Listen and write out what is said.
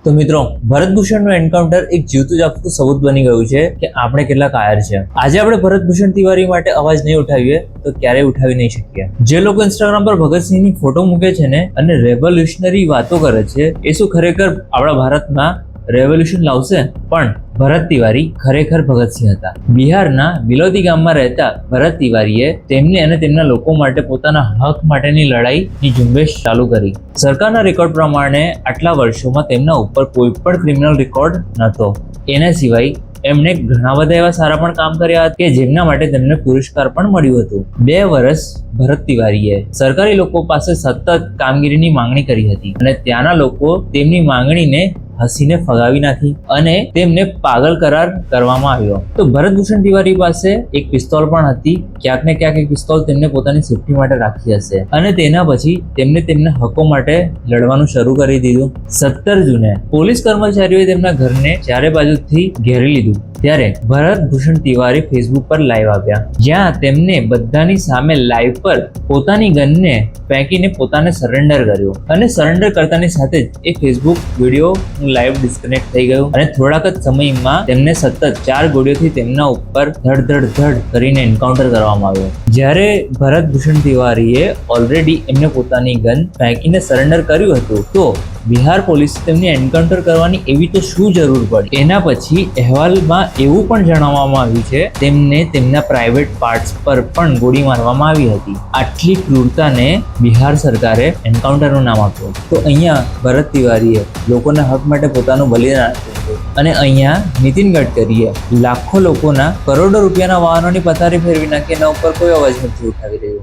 તો મિત્રો, ભરતભૂષણનું એન્કાઉન્ટર એક જીવતું જાગતું સબૂત બની ગયું છે કે આપણે કેટલા કાયર છે. આજે આપણે ભરતભૂષણ તિવારી માટે અવાજ નહીં ઉઠાવીએ તો ક્યારેય ઉઠાવી નહીં શકીએ. જે લોકો ઇન્સ્ટાગ્રામ પર ભગતસિંહની ફોટો મૂકે છે ને અને રેવોલ્યુશનરી વાતો કરે છે, એ શું ખરેખર આપણા ભારતમાં રેવોલ્યુશન લાવશે? પણ ભરત તિવારી ખરેખર ભગતસિંહ હતા. બિહારના બિલોદી ગામમાં રહેતા ભરત તિવારીએ તેમને અને તેમના લોકો માટે પોતાના હક માટેની લડાઈની ઝુંબેશ ચાલુ કરી. સરકારના રેકોર્ડ પ્રમાણે આટલા વર્ષોમાં તેમના ઉપર કોઈ પણ ક્રિમિનલ રેકોર્ડ નહોતો. એના સિવાય એમણે ઘણા બધા એવા સારા પણ કામ કર્યા કે જેમના માટે તેમને પુરસ્કાર પણ મળ્યું હતું. 2 વર્ષ ભરત તિવારીએ સરકારી લોકો પાસે સતત કામગીરીની માંગણી કરી હતી અને ત્યાંના લોકો તેમની માંગણીને હસીને ફગાવી નાખી અને તેમને પાગલ કરાર કરવામાં આવ્યો. તો ભરતભૂષણ તિવારી પાસે એક પિસ્તોલ પણ હતી. ક્યાંક ને ક્યાંક એક પિસ્તોલ તેમને પોતાની સેફટી માટે રાખી હશે અને તેના પછી તેમને તેમના હકો માટે લડવાનું શરૂ કરી દીધું. 17 જૂને પોલીસ કર્મચારીઓએ તેમના ઘરને ચારે બાજુથી ઘેરી લીધું. ત્યારે ભરતભૂષણ તિવારી ફેસબુક પર લાઈવ આવ્યા, જ્યાં તેમને બધાની સામે લાઈવ પર પોતાની ગનને ફેંકીને પોતાને સરેન્ડર કર્યું અને સરેન્ડર કરતાની સાથે જ એ ફેસબુક વિડીયો લાઈવ ડિસ્કનેક્ટ થઈ ગયું અને થોડાક જ સમયમાં તેમને સતત 4 ગોળીઓથી તેમના ઉપર ધડ કરીને એન્કાઉન્ટર કરવામાં આવ્યો. જ્યારે ભરતભૂષણ તિવારીએ ઓલરેડી એમને પોતાની ગન ફેંકીને સરેન્ડર કર્યું હતું, તો બિહાર પોલીસે તેમને એન્કાઉન્ટર કરવાની એવી તો શું જરૂર પડી? એના પછી અહેવાલમાં એવું પણ જણાવવામાં આવ્યું છે તેમને તેમના પ્રાઇવેટ પાર્ટ્સ પર પણ ગોળી મારવામાં આવી હતી. આટલી ક્રૂરતાને બિહાર સરકારે એન્કાઉન્ટરનું નામ આપ્યું. તો અહીંયા ભરત તિવારીએ લોકોના હક માટે પોતાનું બલિદાન આપ્યું અને અહીંયા નીતિન ગડકરીએ લાખો લોકોના કરોડો રૂપિયાના વાહનોની પથારી ફેરવી નાખી એના ઉપર કોઈ અવાજ નથી ઉઠાવી રહ્યો.